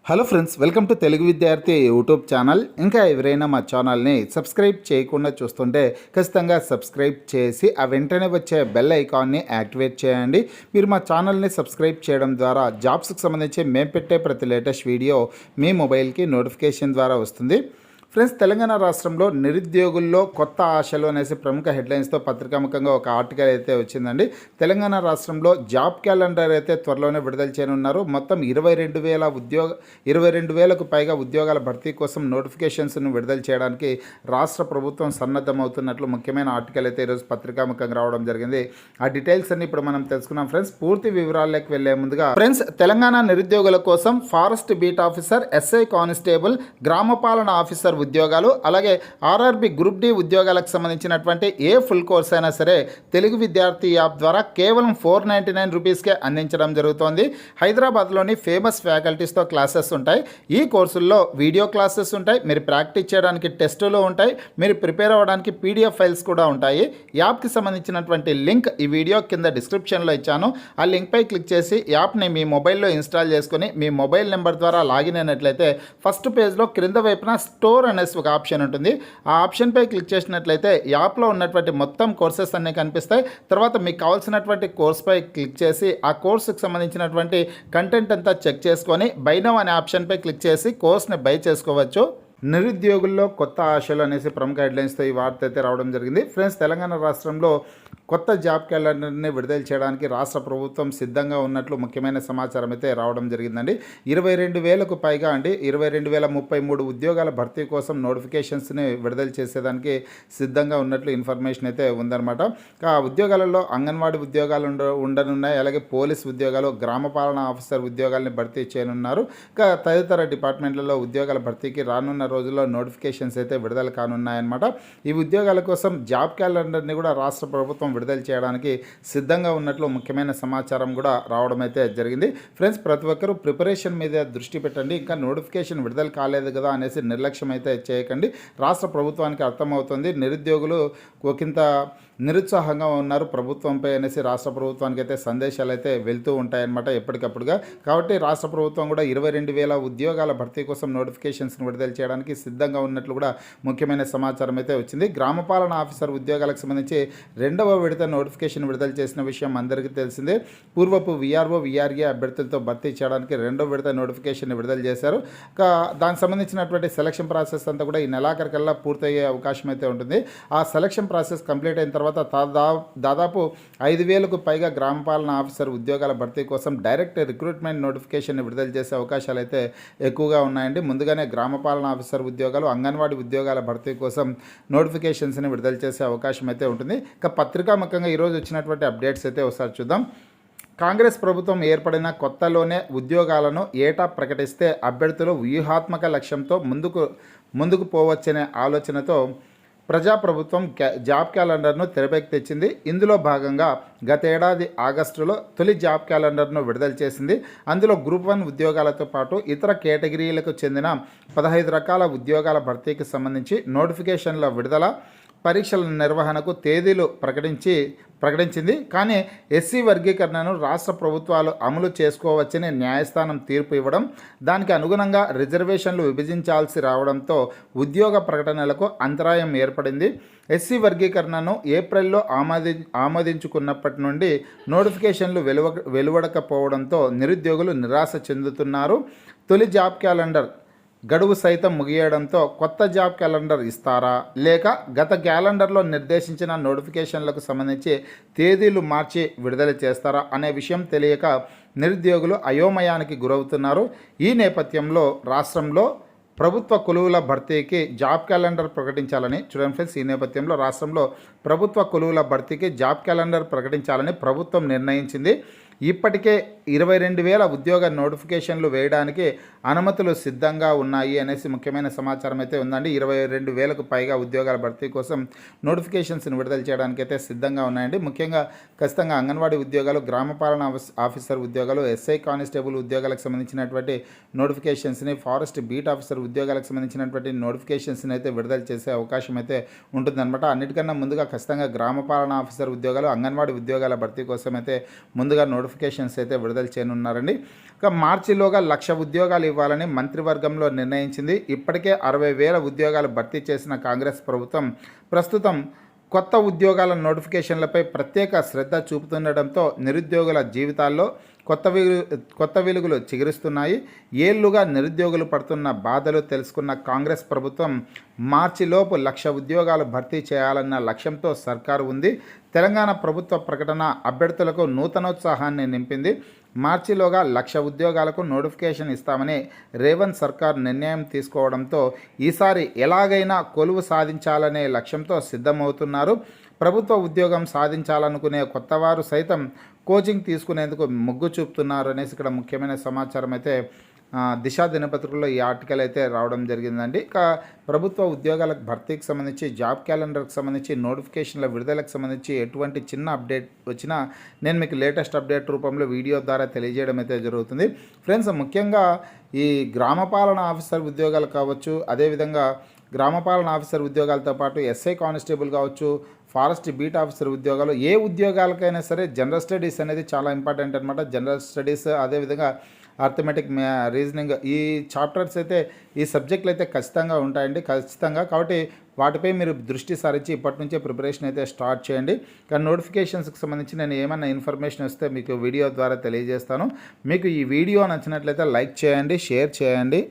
Hello friends, welcome to Telugu విద్యార్థి YouTube channel. ఇంకా ఎవరైనా మా ఛానల్ని సబ్స్క్రైబ్ చేయకుండా చూస్తుంటే ఖచ్చితంగా సబ్స్క్రైబ్ చేసి ఆ వెంటనే వచ్చే బెల్ ఐకాన్ని యాక్టివేట్ చేయండి. మీరు మా ఛానల్ని సబ్స్క్రైబ్ చేయడం ద్వారా జాబ్స్కి సంబంధించి మేము పెట్టే ప్రతి లేటెస్ట్ వీడియో మీ మొబైల్కి నోటిఫికేషన్ ద్వారా వస్తుంది. ఫ్రెండ్స్, తెలంగాణ రాష్ట్రంలో నిరుద్యోగుల్లో కొత్త ఆశలు అనేసి ప్రముఖ హెడ్లైన్స్తో పత్రికాముఖంగా ఒక ఆర్టికల్ అయితే వచ్చిందండి. తెలంగాణ రాష్ట్రంలో జాబ్ క్యాలెండర్ అయితే త్వరలోనే విడుదల చేయనున్నారు. మొత్తం 22,000కు పైగా ఉద్యోగాల భర్తీ కోసం నోటిఫికేషన్స్ను విడుదల చేయడానికి రాష్ట్ర ప్రభుత్వం సన్నద్ధమవుతున్నట్లు ముఖ్యమైన ఆర్టికల్ అయితే ఈరోజు పత్రికాముఖంగా రావడం జరిగింది. ఆ డీటెయిల్స్ అన్ని ఇప్పుడు మనం తెలుసుకున్నాం. ఫ్రెండ్స్, పూర్తి వివరాల్లోకి వెళ్లే ముందుగా ఫ్రెండ్స్, తెలంగాణ నిరుద్యోగుల కోసం forest beat officer, SI constable, గ్రామపాలన ఆఫీసర్ ఉద్యోగాలు, అలాగే ఆర్ఆర్బి గ్రూప్ డి ఉద్యోగాలకు సంబంధించినటువంటి ఏ ఫుల్ కోర్స్ అయినా సరే తెలుగు విద్యార్థి యాప్ ద్వారా కేవలం 499 రూపీస్కే అందించడం జరుగుతోంది. హైదరాబాద్లోని ఫేమస్ ఫ్యాకల్టీస్తో క్లాసెస్ ఉంటాయి. ఈ కోర్సుల్లో వీడియో క్లాసెస్ ఉంటాయి, మీరు ప్రాక్టీస్ చేయడానికి టెస్టులు ఉంటాయి, మీరు ప్రిపేర్ అవ్వడానికి పీడిఎఫ్ ఫైల్స్ కూడా ఉంటాయి. యాప్కి సంబంధించినటువంటి లింక్ ఈ వీడియో కింద డిస్క్రిప్షన్లో ఇచ్చాను. ఆ లింక్పై క్లిక్ చేసి యాప్ని మీ మొబైల్లో ఇన్స్టాల్ చేసుకుని మీ మొబైల్ నెంబర్ ద్వారా లాగిన్ అయినట్లయితే ఫస్ట్ పేజ్లో క్రింద వైపున స్టోర్ అనేసి ఒక ఆప్షన్ ఉంటుంది. ఆ ఆప్షన్పై క్లిక్ చేసినట్లయితే యాప్లో ఉన్నటువంటి మొత్తం కోర్సెస్ అన్నీ కనిపిస్తాయి. తర్వాత మీకు కావాల్సినటువంటి కోర్స్పై క్లిక్ చేసి ఆ కోర్సుకు సంబంధించినటువంటి కంటెంట్ అంతా చెక్ చేసుకొని బై నౌ అనే ఆప్షన్పై క్లిక్ చేసి కోర్స్ని బై చేసుకోవచ్చు. నిరుద్యోగుల్లో కొత్త ఆశలు అనేసి ప్రముఖ హెడ్లైన్స్తో ఈ వార్త అయితే రావడం జరిగింది. ఫ్రెండ్స్, తెలంగాణ రాష్ట్రంలో కొత్త జాబ్ క్యాలెండర్ని విడుదల చేయడానికి రాష్ట్ర ప్రభుత్వం సిద్ధంగా ఉన్నట్లు ముఖ్యమైన సమాచారం అయితే రావడం జరిగిందండి. 22,000కు పైగా 22,033 ఉద్యోగాల భర్తీ కోసం నోటిఫికేషన్స్ని విడుదల చేసేదానికి సిద్ధంగా ఉన్నట్లు ఇన్ఫర్మేషన్ అయితే ఉందన్నమాట. ఆ ఉద్యోగాలలో అంగన్వాడీ ఉద్యోగాలు ఉండనున్నాయి, అలాగే పోలీస్ ఉద్యోగాలు, గ్రామపాలన ఆఫీసర్ ఉద్యోగాల్ని భర్తీ చేయనున్నారు. తదితర డిపార్ట్మెంట్లలో ఉద్యోగాల భర్తీకి రానున్న రోజుల్లో నోటిఫికేషన్స్ అయితే విడుదల కానున్నాయన్నమాట. ఈ ఉద్యోగాల కోసం జాబ్ క్యాలెండర్ని కూడా రాష్ట్ర ప్రభుత్వం విడుదల చేయడానికి సిద్ధంగా ఉన్నట్లు ముఖ్యమైన సమాచారం కూడా రావడం అయితే జరిగింది. ఫ్రెండ్స్, ప్రతి ఒక్కరూ ప్రిపరేషన్ మీద దృష్టి పెట్టండి. ఇంకా నోటిఫికేషన్ విడుదల కాలేదు కదా అనేసి నిర్లక్ష్యం అయితే చేయకండి. రాష్ట్ర ప్రభుత్వానికి అర్థమవుతుంది నిరుద్యోగులు ఒకంత నిరుత్సాహంగా ఉన్నారు ప్రభుత్వంపై అనేసి రాష్ట్ర ప్రభుత్వానికి అయితే సందేశాలు అయితే వెళ్తూ ఉంటాయన్నమాట ఎప్పటికప్పుడుగా. కాబట్టి రాష్ట్ర ప్రభుత్వం కూడా 22,000 ఉద్యోగాల భర్తీ కోసం నోటిఫికేషన్స్ని విడుదల చేయడానికి సిద్ధంగా ఉన్నట్లు కూడా ముఖ్యమైన సమాచారం అయితే వచ్చింది. గ్రామపాలన ఆఫీసర్ ఉద్యోగాలకు సంబంధించి 2వ విడత నోటిఫికేషన్ విడుదల చేసిన విషయం అందరికీ తెలిసిందే. పూర్వపు విఆర్ఓ, విఆర్ఏ అభ్యర్థులతో భర్తీ చేయడానికి 2వ విడత నోటిఫికేషన్ విడుదల చేశారు. దానికి సంబంధించినటువంటి సెలక్షన్ ప్రాసెస్ అంతా కూడా ఈ నెలాఖరికల్లా పూర్తయ్యే అవకాశం అయితే ఉంటుంది. ఆ సెలక్షన్ ప్రాసెస్ కంప్లీట్ అయిన తర్వాత దాదాపు 5,000కు పైగా గ్రామపాలన ఆఫీసర్ ఉద్యోగాల భర్తీ కోసం డైరెక్ట్ రిక్రూట్మెంట్ నోటిఫికేషన్ విడుదల చేసే అవకాశాలు అయితే ఎక్కువగా ఉన్నాయండి. ముందుగానే గ్రామపాలన ఆఫీసర్ ఉద్యోగాలు, అంగన్వాడీ ఉద్యోగాల భర్తీ కోసం నోటిఫికేషన్స్ని విడుదల చేసే అవకాశం అయితే ఉంటుంది. ఇక పత్రికాముఖంగా ఈరోజు వచ్చినటువంటి అప్డేట్స్ అయితే ఒకసారి చూద్దాం. కాంగ్రెస్ ప్రభుత్వం ఏర్పడిన కొత్తలోనే ఉద్యోగాలను ఏటా ప్రకటిస్తే అభ్యర్థులు వ్యూహాత్మక లక్ష్యంతో ముందుకు పోవచ్చనే ఆలోచనతో ప్రజాప్రభుత్వం జాబ్ క్యాలెండర్ను తెరపైకి తెచ్చింది. ఇందులో భాగంగా గతేడాది ఆగస్టులో తొలి జాబ్ క్యాలెండర్ను విడుదల చేసింది. అందులో గ్రూప్ 1 ఉద్యోగాలతో పాటు ఇతర కేటగిరీలకు చెందిన 15 రకాల ఉద్యోగాల భర్తీకి సంబంధించి నోటిఫికేషన్ల విడుదల, పరీక్షల నిర్వహణకు తేదీలు ప్రకటించింది. కానీ ఎస్సీ వర్గీకరణను రాష్ట్ర ప్రభుత్వాలు అమలు చేసుకోవచ్చని న్యాయస్థానం తీర్పు ఇవ్వడం, దానికి అనుగుణంగా రిజర్వేషన్లు విభజించాల్సి రావడంతో ఉద్యోగ ప్రకటనలకు అంతరాయం ఏర్పడింది. ఎస్సీ వర్గీకరణను ఏప్రిల్లో ఆమోదించుకున్నప్పటి నుండి నోటిఫికేషన్లు వెలువడకపోవడంతో నిరుద్యోగులు నిరాశ చెందుతున్నారు. తొలి జాబ్ క్యాలెండర్ గడువు సైతం ముగియడంతో కొత్త జాబ్ క్యాలెండర్ ఇస్తారా, లేక గత క్యాలెండర్లో నిర్దేశించిన నోటిఫికేషన్లకు సంబంధించి తేదీలు మార్చి విడుదల చేస్తారా అనే విషయం తెలియక నిరుద్యోగులు అయోమయానికి గురవుతున్నారు. ఈ నేపథ్యంలో రాష్ట్రంలో ప్రభుత్వ కొలువుల భర్తీకి జాబ్ క్యాలెండర్ ప్రకటించాలని చూడండి ఫ్రెండ్స్, ఈ నేపథ్యంలో రాష్ట్రంలో ప్రభుత్వ కొలువుల భర్తీకి జాబ్ క్యాలెండర్ ప్రకటించాలని ప్రభుత్వం నిర్ణయించింది. ఇప్పటికే 22,000 ఉద్యోగ నోటిఫికేషన్లు వేయడానికి అనుమతులు సిద్ధంగా ఉన్నాయి అనేసి ముఖ్యమైన సమాచారం అయితే ఉందండి. 22,000కు పైగా ఉద్యోగాల భర్తీ కోసం నోటిఫికేషన్స్ని విడుదల చేయడానికి అయితే సిద్ధంగా ఉన్నాయండి. ముఖ్యంగా ఖచ్చితంగా అంగన్వాడీ ఉద్యోగాలు, గ్రామపాలన ఆఫీసర్ ఉద్యోగాలు, ఎస్ఐ కానిస్టేబుల్ ఉద్యోగాలకు సంబంధించినటువంటి నోటిఫికేషన్స్ని, ఫారెస్ట్ బీట్ ఆఫీసర్ ఉద్యోగాలకు సంబంధించినటువంటి నోటిఫికేషన్స్ని అయితే విడుదల చేసే అవకాశం అయితే ఉంటుందన్నమాట. అన్నిటికన్నా ముందుగా ఖచ్చితంగా గ్రామపాలన ఆఫీసర్ ఉద్యోగాలు, అంగన్వాడీ ఉద్యోగాల భర్తీ కోసం అయితే ముందుగా నోటిఫికేషన్ నోటిఫికేషన్స్ అయితే విడుదల చేయనున్నారండి. ఇక మార్చిలోగా 1,00,000 ఉద్యోగాలు ఇవ్వాలని మంత్రివర్గంలో నిర్ణయించింది. ఇప్పటికే 60,000 ఉద్యోగాలు భర్తీ చేసిన కాంగ్రెస్ ప్రభుత్వం ప్రస్తుతం కొత్త ఉద్యోగాల నోటిఫికేషన్లపై ప్రత్యేక శ్రద్ధ చూపుతుండటంతో నిరుద్యోగుల జీవితాల్లో కొత్త వెలుగులు చిగురిస్తున్నాయి. ఏళ్లుగా నిరుద్యోగులు పడుతున్న బాధలు తెలుసుకున్న కాంగ్రెస్ ప్రభుత్వం మార్చిలోపు 1,00,000 ఉద్యోగాలు భర్తీ చేయాలన్న లక్ష్యంతో సర్కారు ఉంది. తెలంగాణ ప్రభుత్వ ప్రకటన అభ్యర్థులకు నూతనోత్సాహాన్ని నింపింది. మార్చిలోగా 1,00,000 ఉద్యోగాలకు నోటిఫికేషన్ ఇస్తామని రేవంత్ సర్కార్ నిర్ణయం తీసుకోవడంతో ఈసారి ఎలాగైనా కొలువు సాధించాలనే లక్ష్యంతో సిద్ధమవుతున్నారు. ప్రభుత్వ ఉద్యోగం సాధించాలనుకునే కొత్తవారు సైతం కోచింగ్ తీసుకునేందుకు మొగ్గు చూపుతున్నారు అనేసి ఇక్కడ ముఖ్యమైన సమాచారం అయితే దిశ దినపత్రికలో ఈ ఆర్టికల్ అయితే రావడం జరిగిందండి. ఇక ప్రభుత్వ ఉద్యోగాల భర్తీకి సంబంధించి జాబ్ క్యాలెండర్కి సంబంధించి నోటిఫికేషన్ల విడుదలకు సంబంధించి ఎటువంటి చిన్న అప్డేట్ వచ్చినా నేను మీకు లేటెస్ట్ అప్డేట్ రూపంలో వీడియో ద్వారా తెలియజేయడం అయితే జరుగుతుంది. ఫ్రెండ్స్, ముఖ్యంగా ఈ గ్రామపాలన ఆఫీసర్ ఉద్యోగాలు కావచ్చు, అదేవిధంగా గ్రామపాలన ఆఫీసర్ ఉద్యోగాలతో పాటు ఎస్ఐ కానిస్టేబుల్ కావచ్చు, ఫారెస్ట్ బీట్ ఆఫీసర్ ఉద్యోగాలు, ఏ ఉద్యోగాలకైనా సరే జనరల్ స్టడీస్ అనేది చాలా ఇంపార్టెంట్ అనమాట. జనరల్ స్టడీస్, అదేవిధంగా అర్థమెటిక్, రీజనింగ్, ఈ చాప్టర్స్ అయితే, ఈ సబ్జెక్టులు అయితే ఖచ్చితంగా ఉంటాయండి, ఖచ్చితంగా. కాబట్టి వాటిపై మీరు దృష్టి సారించి ఇప్పటి నుంచే ప్రిపరేషన్ అయితే స్టార్ట్ చేయండి. కానీ నోటిఫికేషన్స్కి సంబంధించి నేను ఏమైనా ఇన్ఫర్మేషన్ వస్తే మీకు వీడియో ద్వారా తెలియజేస్తాను. మీకు ఈ వీడియో నచ్చినట్లయితే లైక్ చేయండి, షేర్ చేయండి.